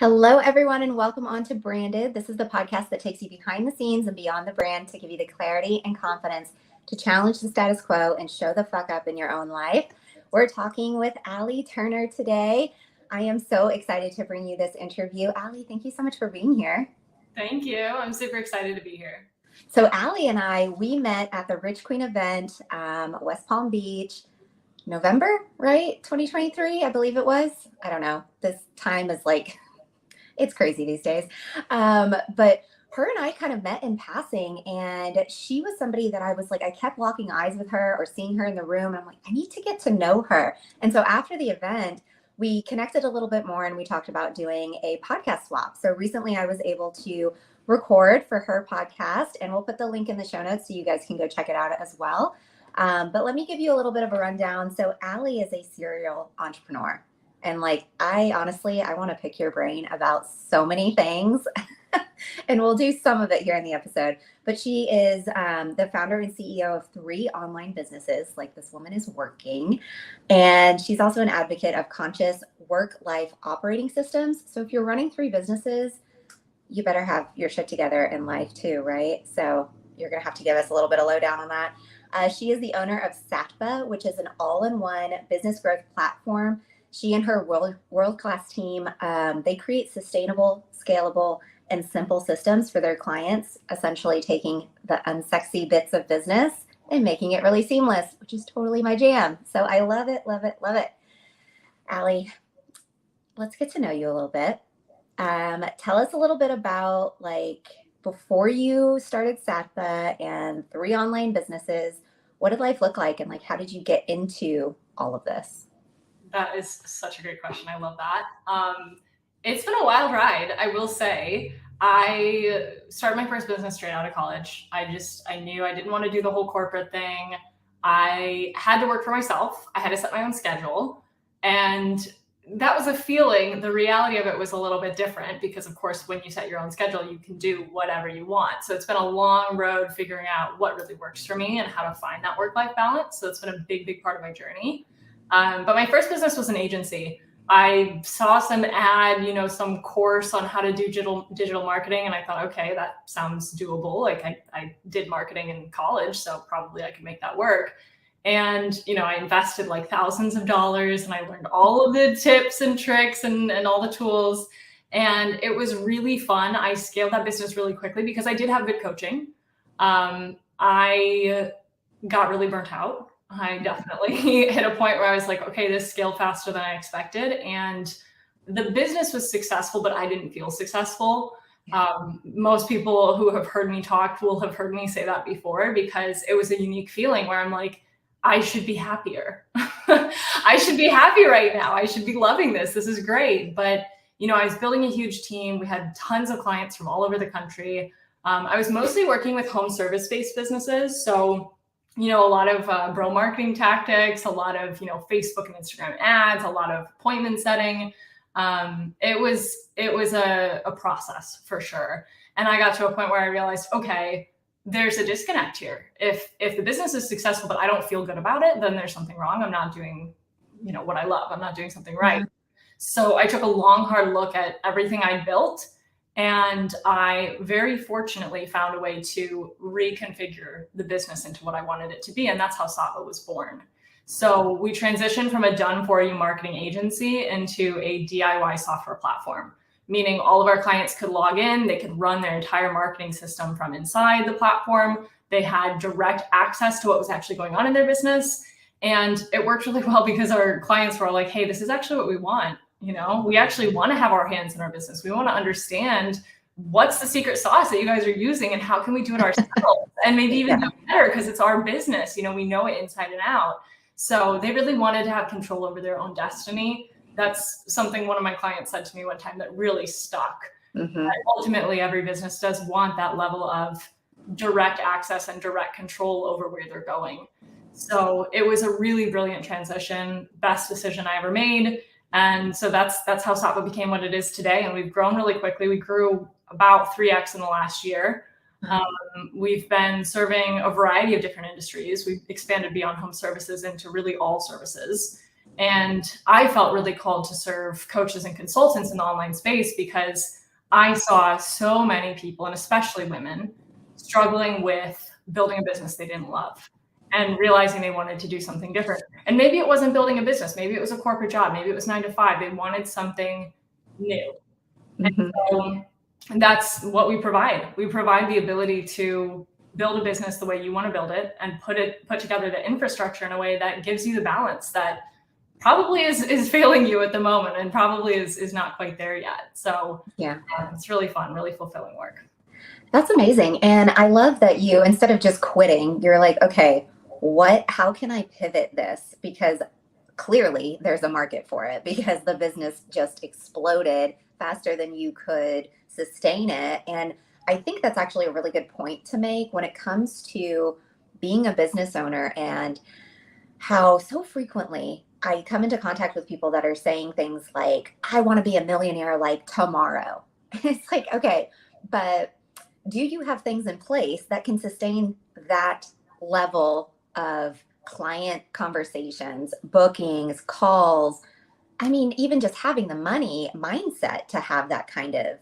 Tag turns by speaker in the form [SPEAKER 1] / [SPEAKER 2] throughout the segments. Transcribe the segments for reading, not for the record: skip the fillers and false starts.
[SPEAKER 1] Hello, everyone, and welcome on to Branded. This is the podcast that takes you behind the scenes and beyond the brand to give you the clarity and confidence to challenge the status quo and show the fuck up in your own life. We're talking with Allie Turner today. I am so excited to bring you this interview. Allie, thank you so much for being here.
[SPEAKER 2] Thank you. I'm super excited to be here.
[SPEAKER 1] So Allie and I, we met at the Rich Queen event, West Palm Beach, November, right? 2023, I believe it was. I don't know. This time is like... it's crazy these days. But her and I kind of met in passing, and she was somebody that I was like, I kept locking eyes with her or seeing her in the room. And I'm like, I need to get to know her. And so after the event, we connected a little bit more and we talked about doing a podcast swap. So recently I was able to record for her podcast, and we'll put the link in the show notes so you guys can go check it out as well. But let me give you a little bit of a rundown. So Allie is a serial entrepreneur. And like, I want to pick your brain about so many things and we'll do some of it here in the episode. But she is the founder and CEO of 3 online businesses. Like, this woman is working. And she's also an advocate of conscious work-life operating systems. So if you're running 3 businesses, you better have your shit together in life too, right? So you're going to have to give us a little bit of lowdown on that. She is the owner of Satva, which is an all-in-one business growth platform. She and her world-class team, they create sustainable, scalable, and simple systems for their clients, essentially taking the unsexy bits of business and making it really seamless, which is totally my jam. So I love it, love it, love it. Allie, let's get to know you a little bit. Tell us a little bit about, like, before you started Satva and 3 online businesses, what did life look like? And like, how did you get into all of this?
[SPEAKER 2] That is such a great question. I love that. It's been a wild ride, I will say. I started my first business straight out of college. I knew I didn't want to do the whole corporate thing. I had to work for myself. I had to set my own schedule. And that was a feeling. The reality of it was a little bit different because, of course, when you set your own schedule, you can do whatever you want. So it's been a long road figuring out what really works for me and how to find that work-life balance. So it's been a big, big part of my journey. But my first business was an agency. I saw some ad, some course on how to do digital marketing. And I thought, okay, that sounds doable. Like I did marketing in college, so probably I could make that work. And, I invested like thousands of dollars and I learned all of the tips and tricks and all the tools. And it was really fun. I scaled that business really quickly because I did have good coaching. I got really burnt out. I definitely hit a point where I was like, okay, this scaled faster than I expected. And the business was successful, but I didn't feel successful. Most people who have heard me talk will have heard me say that before, because it was a unique feeling where I'm like, I should be happier. I should be happy right now. I should be loving this. This is great. But, I was building a huge team. We had tons of clients from all over the country. I was mostly working with home service-based businesses. So a lot of bro marketing tactics, a lot of, Facebook and Instagram ads, a lot of appointment setting. It was a process for sure. And I got to a point where I realized, okay, there's a disconnect here. If the business is successful, but I don't feel good about it, then there's something wrong. I'm not doing, what I love. I'm not doing something right. So I took a long, hard look at everything I built. And I very fortunately found a way to reconfigure the business into what I wanted it to be. And that's how Satva was born. So we transitioned from a done-for-you marketing agency into a DIY software platform, meaning all of our clients could log in, they could run their entire marketing system from inside the platform. They had direct access to what was actually going on in their business. And it worked really well because our clients were like, hey, this is actually what we want. We actually want to have our hands in our business. We want to understand what's the secret sauce that you guys are using and how can we do it ourselves and maybe even do it better because it's our business. We know it inside and out. So they really wanted to have control over their own destiny. That's something one of my clients said to me one time that really stuck. Mm-hmm. Ultimately, every business does want that level of direct access and direct control over where they're going. So it was a really brilliant transition, best decision I ever made. And so that's how Satva became what it is today. And we've grown really quickly. We grew about 3x in the last year. We've been serving a variety of different industries. We've expanded beyond home services into really all services. And I felt really called to serve coaches and consultants in the online space because I saw so many people, and especially women, struggling with building a business they didn't love and realizing they wanted to do something different. And maybe it wasn't building a business, maybe it was a corporate job, maybe it was 9 to 5. They wanted something new.
[SPEAKER 1] Mhm.
[SPEAKER 2] So that's what we provide. We provide the ability to build a business the way you want to build it and put together the infrastructure in a way that gives you the balance that probably is failing you at the moment and probably is not quite there yet. So
[SPEAKER 1] Yeah.
[SPEAKER 2] it's really fun, really fulfilling work.
[SPEAKER 1] That's amazing. And I love that you, instead of just quitting, you're like, okay, how can I pivot this? Because clearly there's a market for it because the business just exploded faster than you could sustain it. And I think that's actually a really good point to make when it comes to being a business owner and how so frequently I come into contact with people that are saying things like, I want to be a millionaire like tomorrow. It's like, okay, but do you have things in place that can sustain that level of client conversations, bookings, calls? I mean, even just having the money mindset to have that kind of,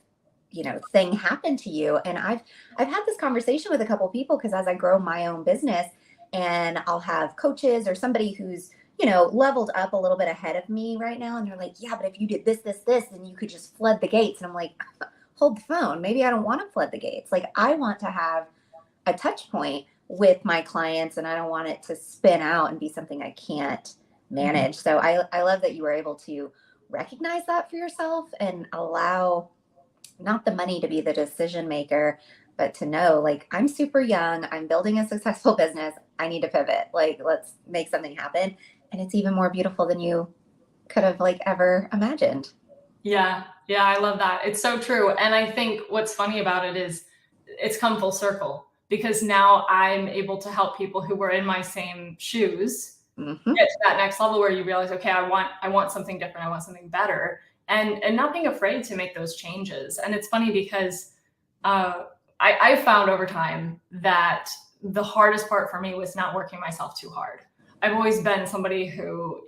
[SPEAKER 1] thing happen to you. And I've had this conversation with a couple people because as I grow my own business and I'll have coaches or somebody who's, leveled up a little bit ahead of me right now. And they're like, yeah, but if you did this, this, this, then you could just flood the gates. And I'm like, hold the phone. Maybe I don't want to flood the gates. Like I want to have a touch point with my clients and I don't want it to spin out and be something I can't manage. So I love that you were able to recognize that for yourself and allow not the money to be the decision maker, but to know like I'm super young, I'm building a successful business. I need to pivot. Like let's make something happen. And it's even more beautiful than you could have like ever imagined.
[SPEAKER 2] Yeah, yeah, I love that. It's so true. And I think what's funny about it is it's come full circle because now I'm able to help people who were in my same shoes
[SPEAKER 1] Hmm.
[SPEAKER 2] get to that next level where you realize, okay, I want something different, I want something better, and not being afraid to make those changes. And it's funny because I found over time that the hardest part for me was not working myself too hard. I've always been somebody who,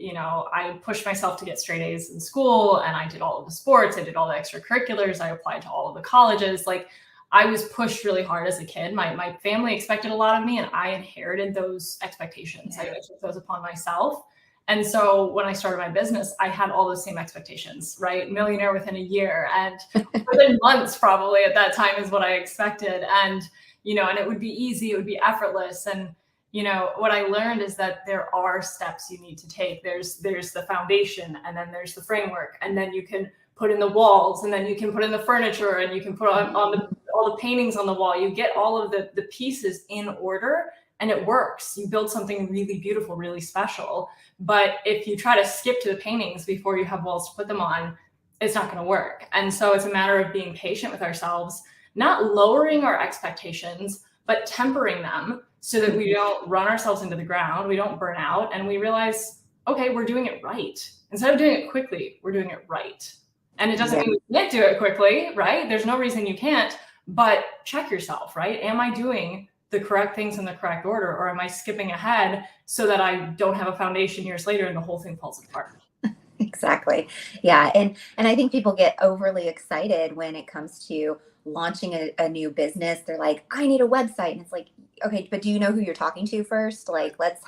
[SPEAKER 2] I pushed myself to get straight A's in school and I did all of the sports, I did all the extracurriculars, I applied to all of the colleges. Like I was pushed really hard as a kid. My family expected a lot of me and I inherited those expectations. I took those upon myself. And so when I started my business, I had all those same expectations, right? Millionaire within a year and within months, probably at that time is what I expected. And, and it would be easy, it would be effortless. And, what I learned is that there are steps you need to take. There's the foundation and then there's the framework and then you can put in the walls and then you can put in the furniture and you can put on all the paintings on the wall. You get all of the pieces in order and it works. You build something really beautiful, really special. But if you try to skip to the paintings before you have walls to put them on, it's not going to work. And so it's a matter of being patient with ourselves, not lowering our expectations, but tempering them so that we don't run ourselves into the ground, we don't burn out, and we realize, okay, we're doing it right. Instead of doing it quickly, we're doing it right. And it doesn't mean we can't do it quickly, right? There's no reason you can't, but check yourself, right? Am I doing the correct things in the correct order, or am I skipping ahead so that I don't have a foundation years later and the whole thing falls apart?
[SPEAKER 1] Exactly. Yeah. And I think people get overly excited when it comes to launching a new business. They're like, I need a website. And it's like, okay, but do you know who you're talking to first? Like let's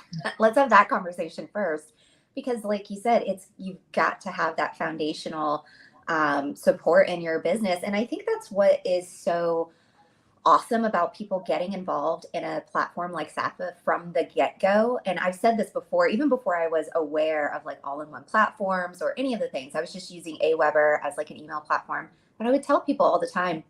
[SPEAKER 1] have that conversation first. Because like you said, you've got to have that foundational support in your business. And I think that's what is so awesome about people getting involved in a platform like Satva from the get-go. And I've said this before, even before I was aware of like all-in-one platforms or any of the things. I was just using Aweber as like an email platform. But I would tell people all the time,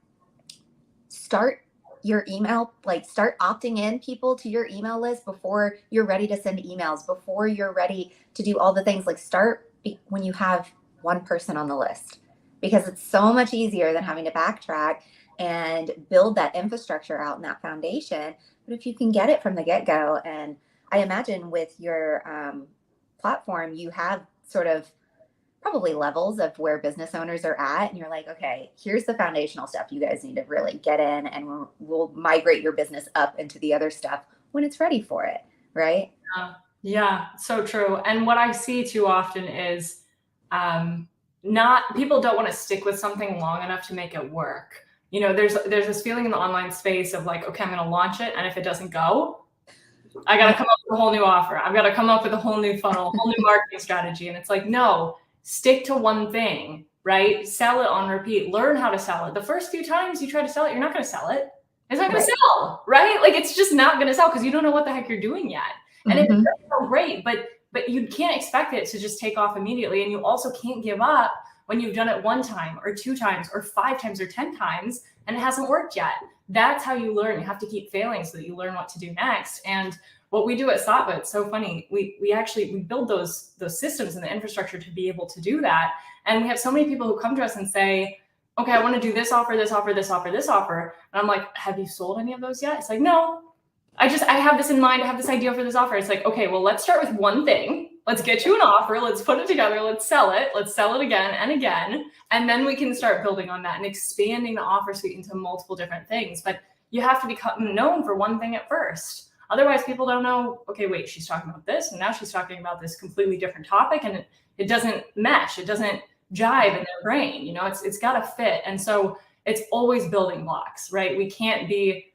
[SPEAKER 1] start your email, like start opting in people to your email list before you're ready to send emails, before you're ready to do all the things. Like when you have one person on the list, because it's so much easier than having to backtrack and build that infrastructure out and that foundation. But if you can get it from the get-go, and I imagine with your platform, you have sort of probably levels of where business owners are at, and you're like, okay, here's the foundational stuff you guys need to really get in, and we'll migrate your business up into the other stuff when it's ready for it, right?
[SPEAKER 2] Yeah. Yeah, so true. And what I see too often is not people don't want to stick with something long enough to make it work. There's this feeling in the online space of like, okay, I'm going to launch it, and if it doesn't go, I got to
[SPEAKER 1] Yeah.
[SPEAKER 2] come up with a whole new offer. I've got to come up with a whole new funnel, a whole new marketing strategy. And it's like, no, stick to one thing, right? Sell it on repeat. Learn how to sell it. The first few times you try to sell it, you're not going to sell it. It's not going to
[SPEAKER 1] Right.
[SPEAKER 2] sell, right? Like it's just not going to sell because you don't know what the heck you're doing yet. And if it
[SPEAKER 1] Mm-hmm.
[SPEAKER 2] does sell, great, but you can't expect it to just take off immediately. And you also can't give up when you've done it one time or two times or 5 times or 10 times and it hasn't worked yet. That's how you learn. You have to keep failing so that you learn what to do next. And what we do at Satva, it's so funny. We build those systems and the infrastructure to be able to do that. And we have so many people who come to us and say, okay, I want to do this offer, this offer, this offer, this offer. And I'm like, have you sold any of those yet? It's like, no, I have this in mind. I have this idea for this offer. It's like, okay, well, let's start with one thing. Let's get you an offer. Let's put it together. Let's sell it. Let's sell it again and again. And then we can start building on that and expanding the offer suite into multiple different things. But you have to become known for one thing at first. Otherwise, people don't know, okay, wait, she's talking about this, and now she's talking about this completely different topic, and it doesn't mesh. It doesn't jive in their brain. It's got to fit. And so it's always building blocks, right? We can't be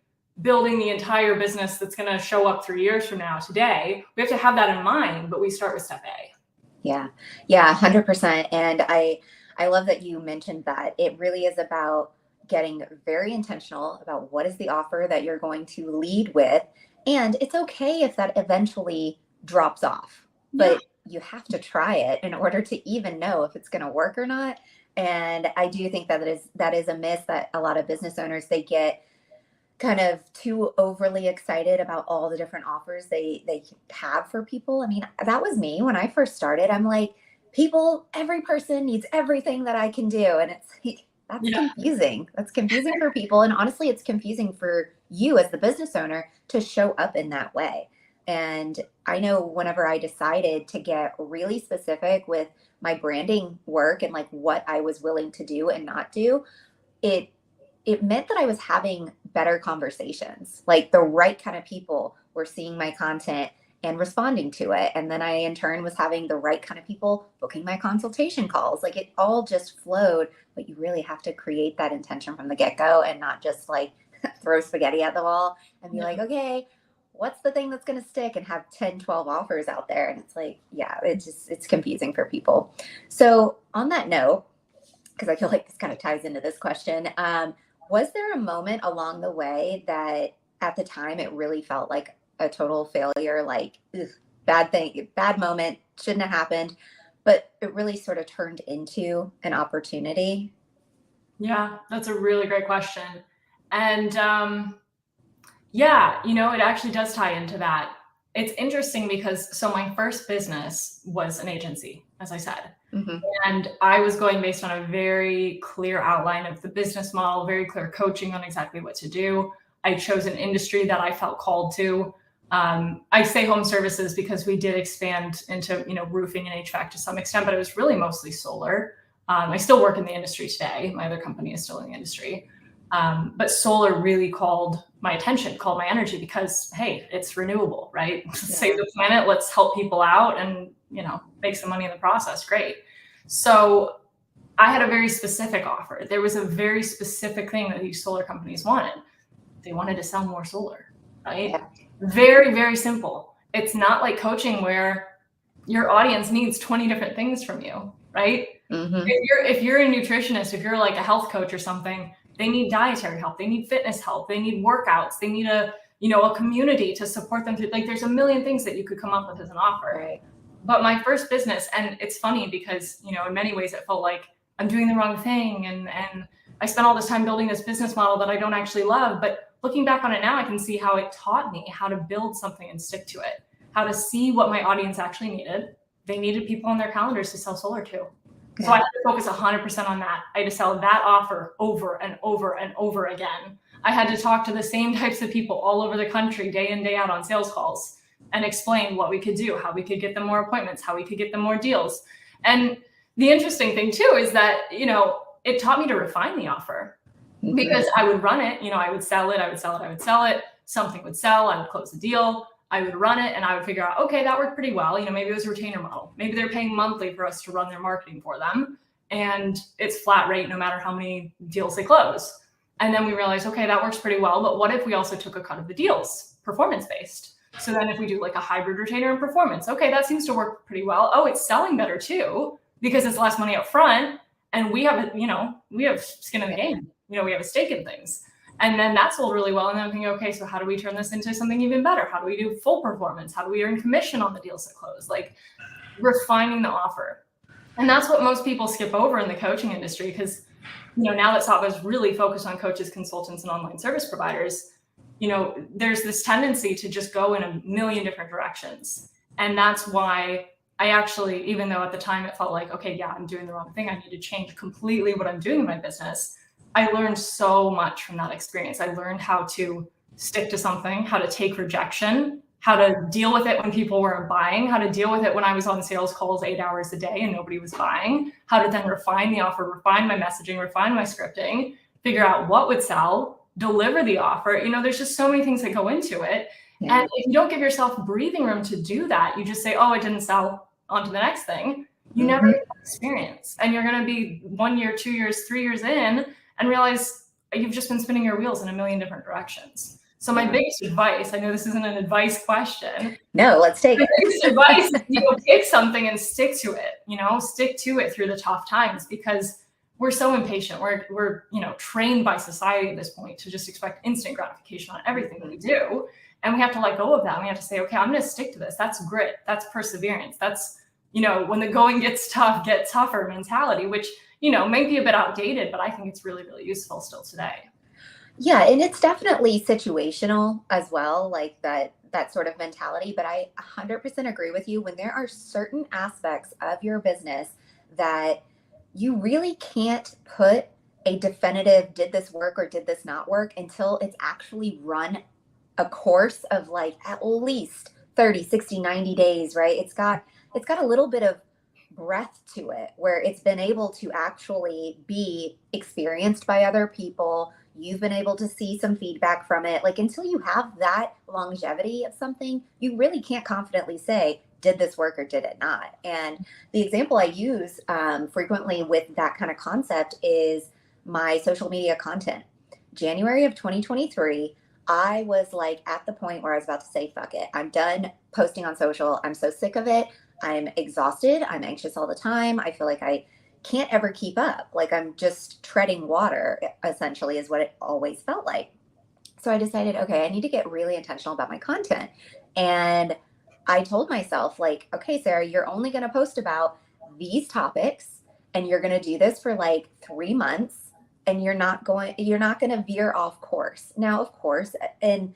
[SPEAKER 2] building the entire business that's going to show up 3 years from now today. We have to have that in mind, but we start with step A.
[SPEAKER 1] Yeah. Yeah, 100%. And I love that you mentioned that. It really is about getting very intentional about what is the offer that you're going to lead with. And it's okay if that eventually drops off, but you have to try it in order to even know if it's going to work or not. And I do think that is a miss that a lot of business owners, they get kind of too overly excited about all the different offers they have for people. I mean, that was me when I first started. I'm like, every person needs everything that I can do. And it's like, that's confusing. That's confusing for people. And honestly, it's confusing for you as the business owner to show up in that way. And I know whenever I decided to get really specific with my branding work and like what I was willing to do and not do, it meant that I was having better conversations. Like the right kind of people were seeing my content and responding to it. And then I, in turn, was having the right kind of people booking my consultation calls. Like it all just flowed, but you really have to create that intention from the get-go and not just like throw spaghetti at the wall and be like, okay, what's the thing that's going to stick, and have 10, 12 offers out there. And it's like, yeah, it's confusing for people. So on that note, because I feel like this kind of ties into this question, was there a moment along the way that at the time it really felt like a total failure, like bad moment, shouldn't have happened, but it really sort of turned into an opportunity?
[SPEAKER 2] Yeah, that's a really great question. And yeah, it actually does tie into that. It's interesting because my first business was an agency, as I said.
[SPEAKER 1] Mm-hmm.
[SPEAKER 2] And I was going based on a very clear outline of the business model, very clear coaching on exactly what to do. I chose an industry that I felt called to. I say home services because we did expand into, roofing and HVAC to some extent, but it was really mostly solar. I still work in the industry today. My other company is still in the industry. But solar really called my attention, called my energy because, hey, it's renewable, right? Save the planet. Let's help people out and, make some money in the process. Great. So I had a very specific offer. There was a very specific thing that these solar companies wanted. They wanted to sell more solar, right?
[SPEAKER 1] Yeah.
[SPEAKER 2] Very, very simple. It's not like coaching where your audience needs 20 different things from you, right?
[SPEAKER 1] Mm-hmm.
[SPEAKER 2] If you're a nutritionist, if you're like a health coach or something, they need dietary help. They need fitness help. They need workouts. They need a community to support them through. Like there's a million things that you could come up with as an offer.
[SPEAKER 1] Right.
[SPEAKER 2] But my first business, and it's funny because, in many ways it felt like I'm doing the wrong thing. And I spent all this time building this business model that I don't actually love. But looking back on it now, I can see how it taught me how to build something and stick to it, how to see what my audience actually needed. They needed people on their calendars to sell solar to.
[SPEAKER 1] Yeah.
[SPEAKER 2] So I had to focus 100% on that. I had to sell that offer over and over and over again. I had to talk to the same types of people all over the country, day in, day out on sales calls, and explain what we could do, how we could get them more appointments, how we could get them more deals. And the interesting thing too is that, it taught me to refine the offer because I would run it, I would sell it. Something would sell, I would close the deal. I would run it and I would figure out, okay, that worked pretty well. Maybe it was a retainer model. Maybe they're paying monthly for us to run their marketing for them. And it's flat rate no matter how many deals they close. And then we realized, okay, that works pretty well. But what if we also took a cut of the deals, performance-based? So then if we do like a hybrid retainer and performance, okay, that seems to work pretty well. Oh, it's selling better too, because it's less money up front. And we have, we have skin in the game. We have a stake in things. And then that sold really well. And then I'm thinking, okay, so how do we turn this into something even better? How do we do full performance? How do we earn commission on the deals that close? Like refining the offer. And that's what most people skip over in the coaching industry, because, now that Satva is really focused on coaches, consultants, and online service providers, there's this tendency to just go in a million different directions. And that's why I actually, even though at the time it felt like, okay, yeah, I'm doing the wrong thing, I need to change completely what I'm doing in my business. I learned so much from that experience. I learned how to stick to something, how to take rejection, how to deal with it when people weren't buying, how to deal with it when I was on sales calls 8 hours a day and nobody was buying, how to then refine the offer, refine my messaging, refine my scripting, figure out what would sell, deliver the offer. There's just so many things that go into it. Yeah. And if you don't give yourself breathing room to do that, you just say, oh, it didn't sell, on to the next thing. You never get that experience. And you're going to be 1 year, 2 years, 3 years in and realize you've just been spinning your wheels in a million different directions. So my biggest advice, I know this isn't an advice question.
[SPEAKER 1] No, let's take it.
[SPEAKER 2] Biggest advice is take something and stick to it, stick to it through the tough times, because we're so impatient. We're trained by society at this point to just expect instant gratification on everything that we do. And we have to let go of that. And we have to say, okay, I'm going to stick to this. That's grit. That's perseverance. That's, when the going gets tough, get tougher mentality, which, may be a bit outdated, but I think it's really, really useful still today.
[SPEAKER 1] Yeah. And it's definitely situational as well, like that sort of mentality. But I 100% agree with you. When there are certain aspects of your business that you really can't put a definitive, did this work or did this not work, until it's actually run a course of like at least 30, 60, 90 days, right? It's got a little bit of breath to it where it's been able to actually be experienced by other people. You've been able to see some feedback from it. Like until you have that longevity of something, you really can't confidently say, did this work or did it not? And the example I use frequently with that kind of concept is my social media content. January of 2023, I was like at the point where I was about to say, fuck it. I'm done posting on social. I'm so sick of it. I'm exhausted. I'm anxious all the time. I feel like I can't ever keep up. Like I'm just treading water, essentially, is what it always felt like. So I decided, okay, I need to get really intentional about my content. And I told myself, like, okay, Sarah, you're only going to post about these topics and you're going to do this for like 3 months and you're not going to veer off course. Now, of course, and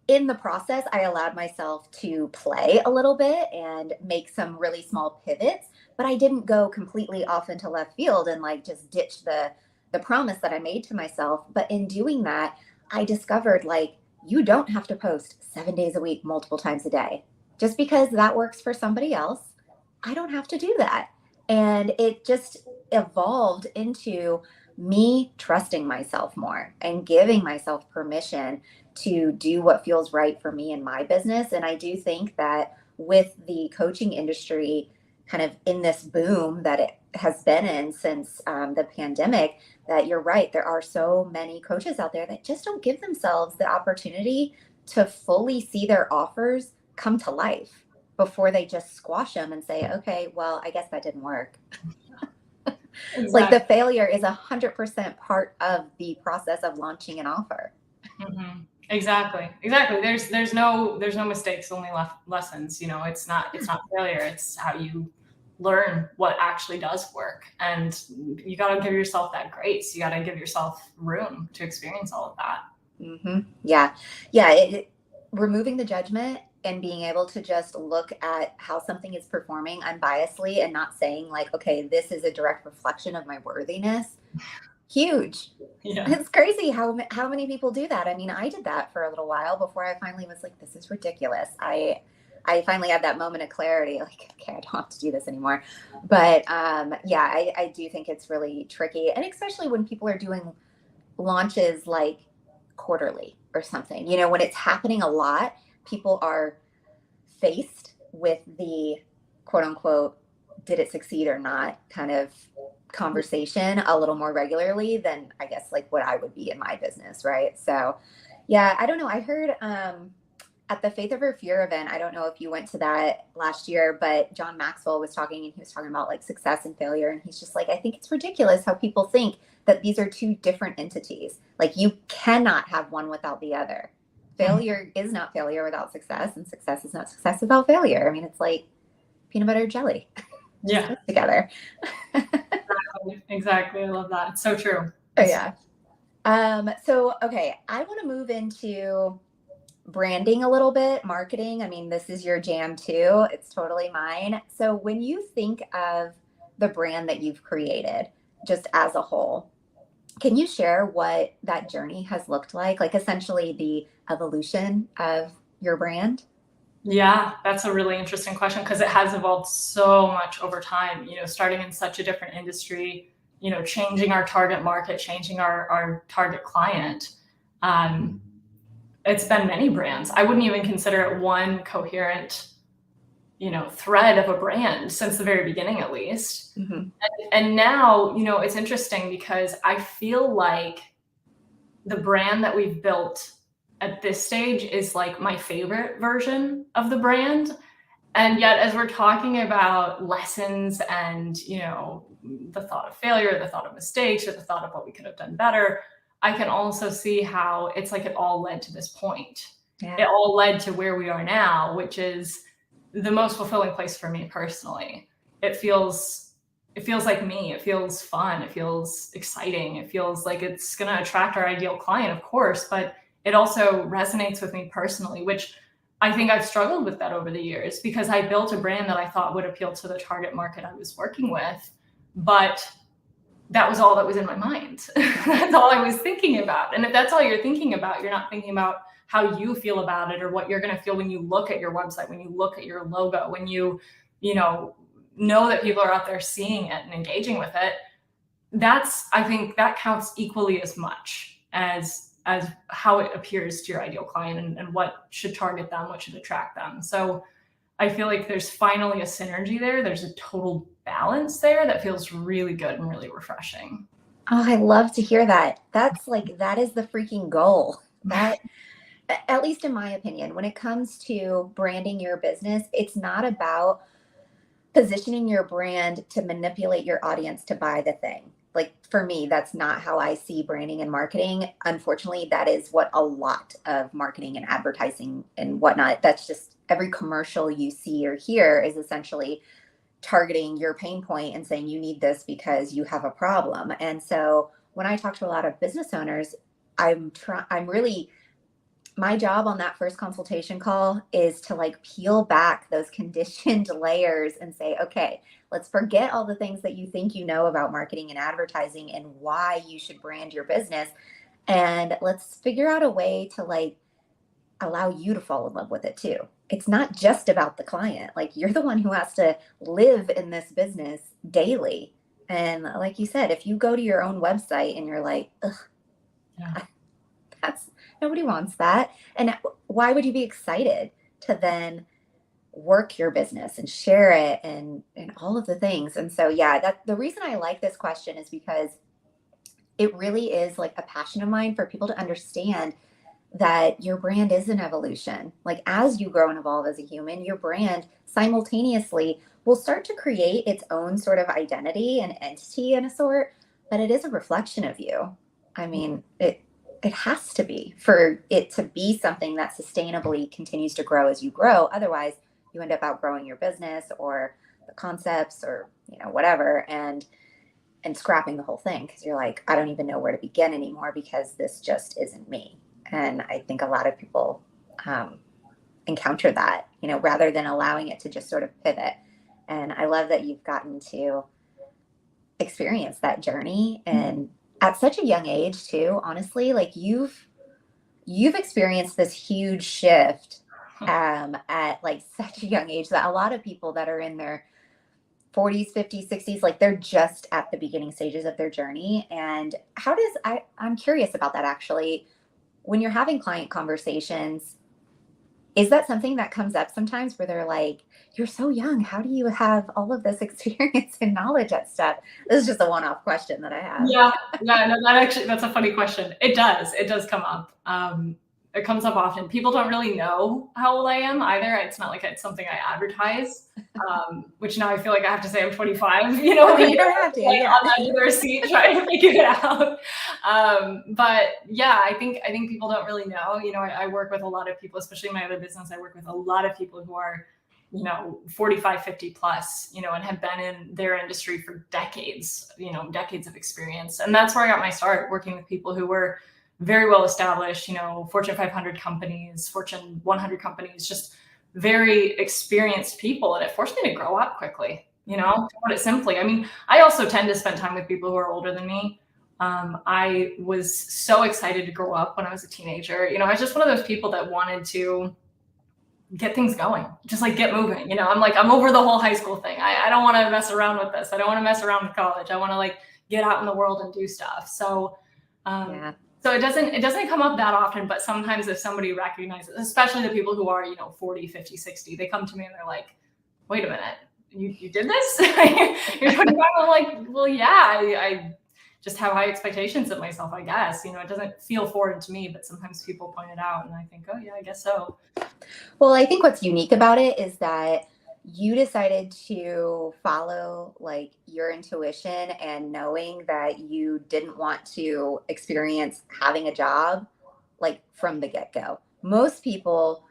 [SPEAKER 1] in the process, I allowed myself to play a little bit and make some really small pivots, but I didn't go completely off into left field and like just ditch the promise that I made to myself. But in doing that, I discovered like, you don't have to post 7 days a week, multiple times a day. Just because that works for somebody else, I don't have to do that. And it just evolved into me trusting myself more and giving myself permission to do what feels right for me in my business. And I do think that with the coaching industry kind of in this boom that it has been in since the pandemic, that you're right, there are so many coaches out there that just don't give themselves the opportunity to fully see their offers come to life before they just squash them and say, okay, well, I guess that didn't work. Exactly. Like the failure is 100% part of the process of launching an offer.
[SPEAKER 2] Mm-hmm. Exactly. There's no mistakes, only lessons. It's not failure. It's how you learn what actually does work. And you got to give yourself that grace. You got to give yourself room to experience all of that.
[SPEAKER 1] Mm-hmm. Yeah. Removing the judgment and being able to just look at how something is performing unbiasedly and not saying like, okay, this is a direct reflection of my worthiness. Huge. Yeah. It's crazy how many people do that. I mean, I did that for a little while before I finally was like, this is ridiculous. I finally had that moment of clarity, like, okay, I don't have to do this anymore. But I do think it's really tricky. And especially when people are doing launches like quarterly or something, when it's happening a lot, people are faced with the quote unquote, did it succeed or not kind of conversation a little more regularly than I guess like what I would be in my business. Right. So yeah, I don't know. I heard, at the Faith Over Fear event, I don't know if you went to that last year, but John Maxwell was talking and he was talking about like success and failure. And he's just like, I think it's ridiculous how people think that these are two different entities. Like you cannot have one without the other. Failure is not failure without success, and success is not success without failure. I mean, it's like peanut butter and jelly.
[SPEAKER 2] Yeah.
[SPEAKER 1] Together.
[SPEAKER 2] Exactly. I love that. It's so true.
[SPEAKER 1] Oh, yeah. So, okay, I want to move into branding a little bit, marketing. I mean, this is your jam too. It's totally mine. So when you think of the brand that you've created just as a whole, can you share what that journey has looked like essentially the evolution of your brand?
[SPEAKER 2] Yeah, that's a really interesting question because it has evolved so much over time, starting in such a different industry, changing our target market, changing our target client. It's been many brands. I wouldn't even consider it one coherent, thread of a brand since the very beginning, at least.
[SPEAKER 1] Mm-hmm.
[SPEAKER 2] And now, it's interesting because I feel like the brand that we've built at this stage is like my favorite version of the brand. And yet, as we're talking about lessons and, the thought of failure, the thought of mistakes, or the thought of what we could have done better, I can also see how it's like it all led to this point.
[SPEAKER 1] Yeah.
[SPEAKER 2] It all led to where we are now, which is the most fulfilling place for me personally. It feels like me. It feels fun. It feels exciting. It feels like it's going to attract our ideal client, of course, but it also resonates with me personally, which I think I've struggled with that over the years because I built a brand that I thought would appeal to the target market I was working with, but that was all that was in my mind. That's all I was thinking about. And if that's all you're thinking about, you're not thinking about how you feel about it or what you're going to feel when you look at your website, when you look at your logo, when you know that people are out there seeing it and engaging with it. I think that counts equally as much as how it appears to your ideal client and what should target them, what should attract them. So I feel like there's finally a synergy there. There's a total balance there that feels really good and really refreshing.
[SPEAKER 1] Oh, I love to hear that. That is the freaking goal. That, at least in my opinion, when it comes to branding your business, it's not about positioning your brand to manipulate your audience to buy the thing. Like for me, that's not how I see branding and marketing. Unfortunately, that is what a lot of marketing and advertising and whatnot, that's just every commercial you see or hear is essentially targeting your pain point and saying you need this because you have a problem. And so when I talk to a lot of business owners, I'm really, my job on that first consultation call is to like peel back those conditioned layers and say, okay, let's forget all the things that you think you know about marketing and advertising and why you should brand your business. And let's figure out a way to like allow you to fall in love with it too. It's not just about the client. Like you're the one who has to live in this business daily. And like you said, if you go to your own website and you're like, ugh,
[SPEAKER 2] Yeah.
[SPEAKER 1] that's nobody wants that. And why would you be excited to then work your business and share it and all of the things? And so, yeah, that the reason I like this question is because it really is like a passion of mine for people to understand that your brand is an evolution. Like as you grow and evolve as a human, your brand simultaneously will start to create its own sort of identity and entity in a sort, but it is a reflection of you. I mean, it has to be for it to be something that sustainably continues to grow as you grow. Otherwise, you end up outgrowing your business or the concepts or, whatever, and scrapping the whole thing because you're like, I don't even know where to begin anymore because this just isn't me. And I think a lot of people encounter that, rather than allowing it to just sort of pivot. And I love that you've gotten to experience that journey and at such a young age too, honestly, like you've experienced this huge shift at like such a young age that a lot of people that are in their 40s, 50s, 60s, like they're just at the beginning stages of their journey. And I'm curious about that actually. When you're having client conversations, Is that something that comes up sometimes where they're like, you're so young, how do you have all of this experience and knowledge at stuff? This is just a one-off question that I have.
[SPEAKER 2] Yeah, yeah, no, that's a funny question. It does come up. It comes up often. People don't really know how old I am either. It's not like it's something I advertise, which now I feel like I have to say I'm 25, you know,
[SPEAKER 1] I mean, you don't have to,
[SPEAKER 2] like
[SPEAKER 1] yeah.
[SPEAKER 2] on the edge of their seat trying to figure it out. But yeah, I think people don't really know. You know, I work with a lot of people, especially in my other business. I work with a lot of people who are, you know, 45, 50 plus, you know, and have been in their industry for decades, you know, decades of experience. And that's where I got my start, working with people who were very well established, you know, Fortune 500 companies, Fortune 100 companies, just very experienced people. And it forced me to grow up quickly, you know, to put it simply. I mean, I also tend to spend time with people who are older than me. I was so excited to grow up when I was a teenager. You know, I was just one of those people that wanted to get things going, just like get moving. You know, I'm over the whole high school thing. I don't want to mess around with this. I don't want to mess around with college. I want to like get out in the world and do stuff. So,
[SPEAKER 1] Yeah.
[SPEAKER 2] so it doesn't come up that often, but sometimes if somebody recognizes, especially the people who are, you know, 40, 50, 60, they come to me and they're like, wait a minute, you did this? You're 25? I'm like, well, yeah, I just have high expectations of myself, I guess. You know, it doesn't feel foreign to me, but sometimes people point it out and I think, oh yeah, I guess so.
[SPEAKER 1] Well, I think what's unique about it is that you decided to follow like your intuition and knowing that you didn't want to experience having a job like from the get-go. Most people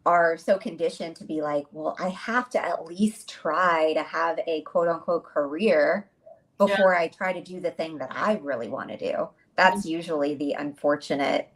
[SPEAKER 1] are so conditioned to be like, well, I have to at least try to have a quote unquote career
[SPEAKER 2] Yeah.
[SPEAKER 1] before I try to do the thing that I really want to do. That's usually the unfortunate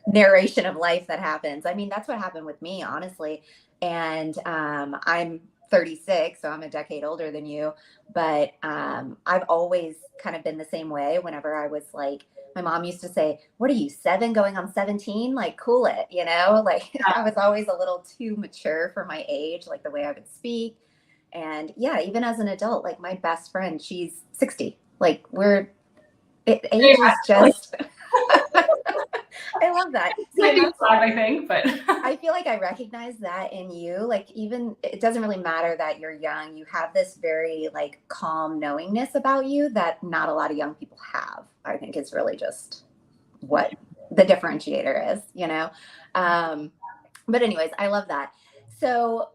[SPEAKER 1] narration of life that happens. I mean, that's what happened with me, honestly. And I'm 36, so I'm a decade older than you. But I've always kind of been the same way. Whenever I was like, my mom used to say, "What are you, 7 going on 17? Like, cool it, you know?" Like, I was always a little too mature for my age, like the way I would speak. And yeah, even as an adult, like my best friend, she's 60. Like, age is just. I love that. See,
[SPEAKER 2] I think I think, but
[SPEAKER 1] I feel like I recognize that in you. Like, even it doesn't really matter that you're young. You have this very like calm knowingness about you that not a lot of young people have. I think is really just what the differentiator is, you know? But anyways, I love that. So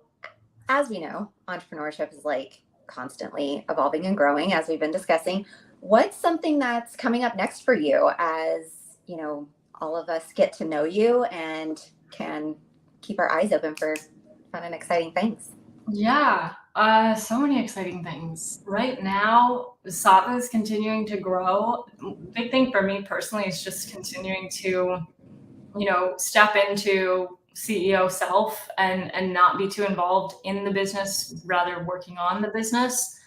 [SPEAKER 1] as we know, entrepreneurship is like constantly evolving and growing, as we've been discussing. What's something that's coming up next for you as, you know, all of us get to know you and can keep our eyes open for fun and exciting things?
[SPEAKER 2] yeah, so many exciting things. Right now, Satva is continuing to grow. Big thing for me personally is just continuing to, you know, step into CEO self and not be too involved in the business, rather working on the business.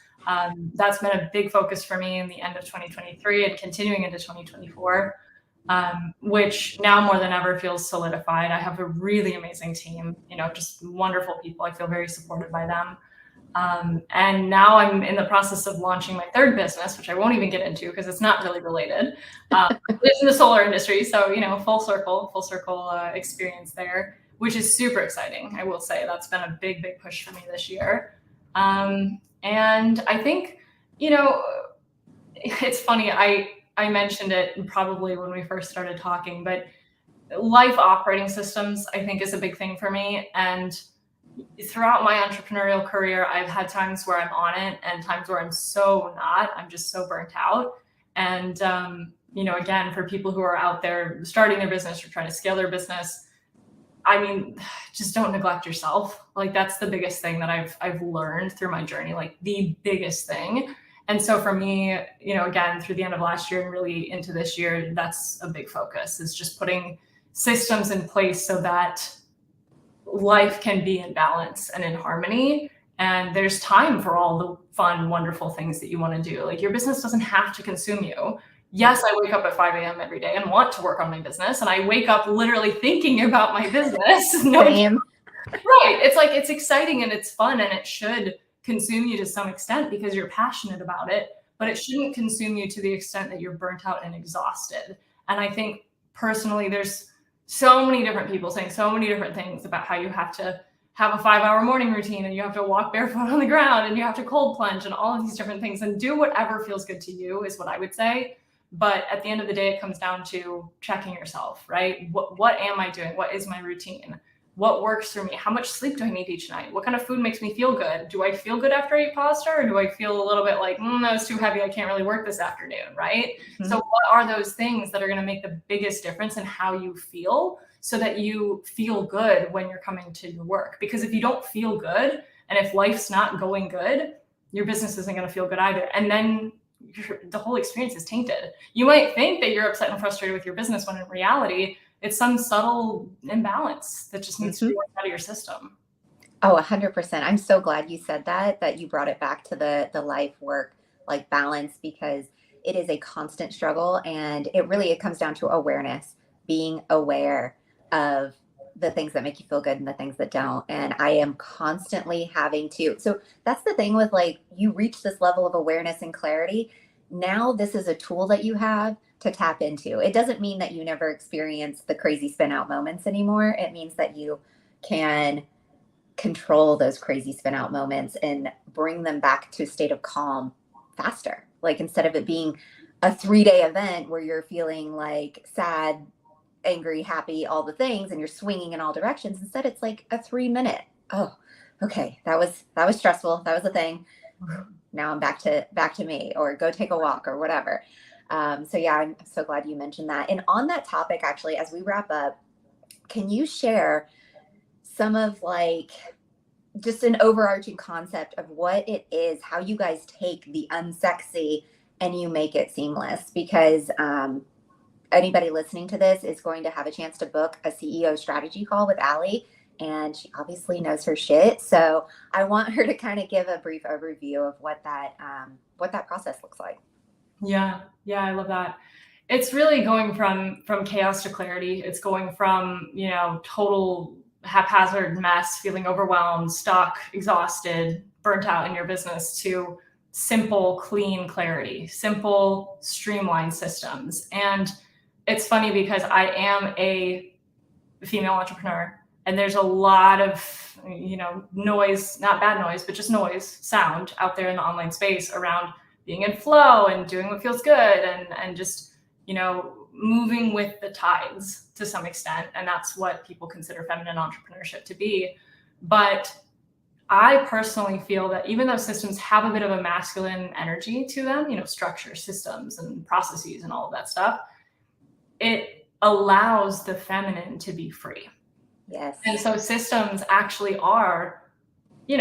[SPEAKER 2] That's been a big focus for me in the end of 2023 and continuing into 2024. Which now more than ever feels solidified. I have a really amazing team, you know, just wonderful people. I feel very supported by them. And now I'm in the process of launching my third business, which I won't even get into because it's not really related. It's in the solar industry. So, you know, full circle experience there, which is super exciting. I will say that's been a big, big push for me this year. And I think, you know, it's funny. I mentioned it probably when we first started talking, but life operating systems, I think, is a big thing for me. And throughout my entrepreneurial career, I've had times where I'm on it and times where I'm so not. I'm just so burnt out. And, you know, again, for people who are out there starting their business or trying to scale their business, I mean, just don't neglect yourself. Like, that's the biggest thing that I've learned through my journey, like the biggest thing. And so for me, you know, again, through the end of last year and really into this year, that's a big focus, is just putting systems in place so that life can be in balance and in harmony. And there's time for all the fun, wonderful things that you want to do. Like, your business doesn't have to consume you. Yes, I wake up at 5 a.m. every day and want to work on my business. And I wake up literally thinking about my business.
[SPEAKER 1] Same.
[SPEAKER 2] Right. It's like, it's exciting and it's fun and it should consume you to some extent because you're passionate about it, but it shouldn't consume you to the extent that you're burnt out and exhausted. And I think personally, there's so many different people saying so many different things about how you have to have a 5-hour morning routine and you have to walk barefoot on the ground and you have to cold plunge and all of these different things, and do whatever feels good to you is what I would say. But at the end of the day, it comes down to checking yourself, right? What am I doing? What is my routine? What works for me? How much sleep do I need each night? What kind of food makes me feel good? Do I feel good after I eat pasta, or do I feel a little bit like, that was too heavy, I can't really work this afternoon, right? Mm-hmm. So what are those things that are going to make the biggest difference in how you feel, so that you feel good when you're coming to your work? Because if you don't feel good, and if life's not going good, your business isn't going to feel good either. And then the whole experience is tainted. You might think that you're upset and frustrated with your business, when in reality, it's some subtle imbalance that just needs to be worked out of your system.
[SPEAKER 1] Oh, 100%. I'm so glad you said that you brought it back to the life work like balance, because it is a constant struggle, and it comes down to awareness, being aware of the things that make you feel good and the things that don't. And I am constantly having to, so that's the thing with, like, you reach this level of awareness and clarity. Now this is a tool that you have to tap into. It doesn't mean that you never experience the crazy spin out moments anymore. It means that you can control those crazy spin out moments and bring them back to a state of calm faster. Like, instead of it being a 3-day event where you're feeling like sad, angry, happy, all the things, and you're swinging in all directions. Instead, it's like a 3-minute. Oh, okay. That was stressful. That was a thing. Now I'm back to me, or go take a walk or whatever. So yeah, I'm so glad you mentioned that. And on that topic, actually, as we wrap up, can you share some of, like, just an overarching concept of what it is, how you guys take the unsexy and you make it seamless? Because anybody listening to this is going to have a chance to book a CEO strategy call with Allie, and she obviously knows her shit. So I want her to kind of give a brief overview of what that process looks like.
[SPEAKER 2] Yeah, I love that. It's really going from chaos to clarity. It's going from, total haphazard mess, feeling overwhelmed, stuck, exhausted, burnt out in your business, to simple, clean clarity, simple, streamlined systems. And it's funny because I am a female entrepreneur, and there's a lot of, noise, not bad noise, but just noise, sound out there in the online space around being in flow and doing what feels good, and just, moving with the tides to some extent. And that's what people consider feminine entrepreneurship to be. But I personally feel that even though systems have a bit of a masculine energy to them, structure, systems, and processes and all of that stuff, it allows the feminine to be free.
[SPEAKER 1] Yes.
[SPEAKER 2] And so systems actually are, in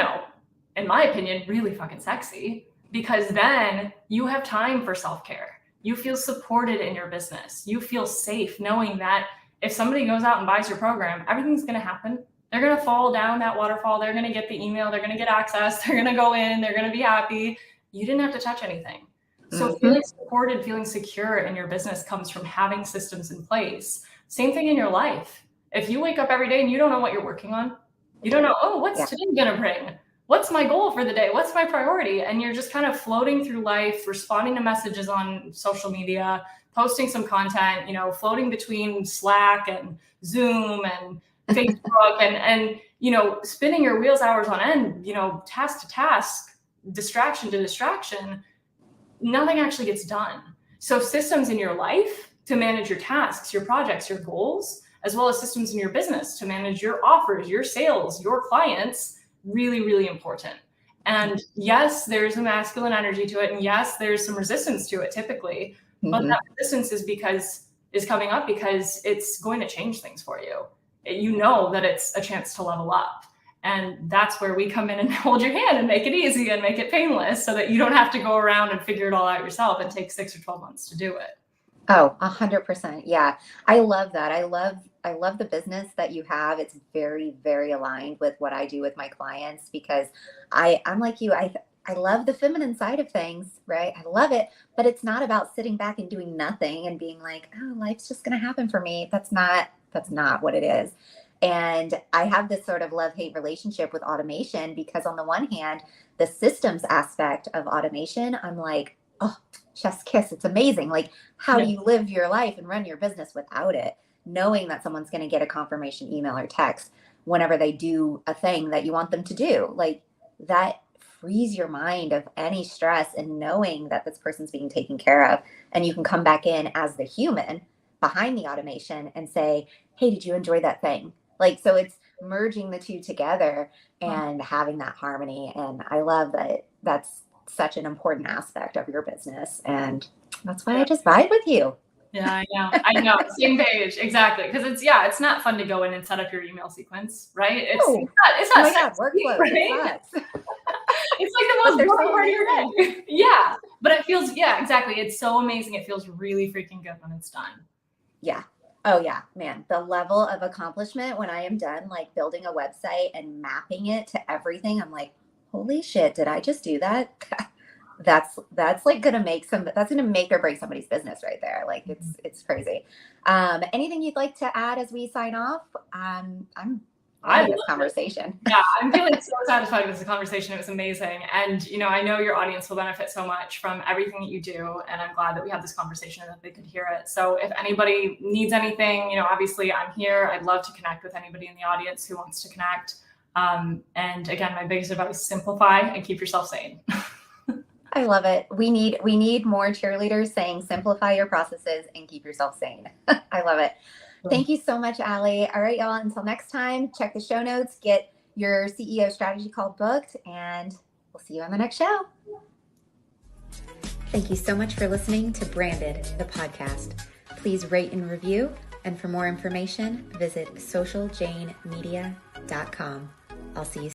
[SPEAKER 2] my opinion, really fucking sexy, because then you have time for self-care. You feel supported in your business. You feel safe knowing that if somebody goes out and buys your program, everything's going to happen. They're going to fall down that waterfall. They're going to get the email. They're going to get access. They're going to go in. They're going to be happy. You didn't have to touch anything. So feeling supported, feeling secure in your business comes from having systems in place. Same thing in your life. If you wake up every day and you don't know what you're working on, you don't know, what's today going to bring? What's my goal for the day? What's my priority? And you're just kind of floating through life, responding to messages on social media, posting some content, floating between Slack and Zoom and Facebook and spinning your wheels hours on end, task to task, distraction to distraction. Nothing actually gets done. So systems in your life to manage your tasks, your projects, your goals, as well as systems in your business to manage your offers, your sales, your clients, really, really important. And yes, there's a masculine energy to it. And yes, there's some resistance to it typically, but that resistance is coming up because it's going to change things for you. You know that it's a chance to level up. And that's where we come in and hold your hand and make it easy and make it painless, so that you don't have to go around and figure it all out yourself and take 6 or 12 months to do it.
[SPEAKER 1] Oh, 100%. Yeah. I love that. I love the business that you have. It's very, very aligned with what I do with my clients, because I'm like you. I love the feminine side of things, right? I love it, but it's not about sitting back and doing nothing and being like, oh, life's just going to happen for me. That's not what it is. And I have this sort of love-hate relationship with automation, because on the one hand, the systems aspect of automation, I'm like, oh, chef's kiss. It's amazing. Like, how do you live your life and run your business without it? knowing that someone's going to get a confirmation email or text whenever they do a thing that you want them to do. Like that frees your mind of any stress and knowing that this person's being taken care of. And you can come back in as the human behind the automation and say, hey, did you enjoy that thing? Like, so it's merging the two together and having that harmony. And I love that that's such an important aspect of your business. And that's why I just vibe with you.
[SPEAKER 2] Yeah, I know. Same page. Exactly. Because it's not fun to go in and set up your email sequence, right? It's not
[SPEAKER 1] oh my God, workflow,
[SPEAKER 2] right? It's like the most boring part of your day. Yeah. But it feels, exactly. It's so amazing. It feels really freaking good when it's done.
[SPEAKER 1] Yeah. Oh yeah, man. The level of accomplishment when I am done, like building a website and mapping it to everything, I'm like, holy shit, did I just do that? That's like that's gonna make or break somebody's business right there. Like it's crazy. Anything you'd like to add as we sign off? I'm loving this conversation.
[SPEAKER 2] Yeah, I'm feeling so satisfied with this conversation. It was amazing. And, I know your audience will benefit so much from everything that you do. And I'm glad that we had this conversation and that they could hear it. So if anybody needs anything, obviously I'm here. I'd love to connect with anybody in the audience who wants to connect. And again, my biggest advice, simplify and keep yourself sane.
[SPEAKER 1] I love it. We need more cheerleaders saying simplify your processes and keep yourself sane. I love it. Thank you so much, Allie. All right, y'all, until next time, check the show notes, get your CEO strategy call booked, and we'll see you on the next show. Thank you so much for listening to Branded, the podcast. Please rate and review, and for more information, visit socialjanemedia.com. I'll see you soon.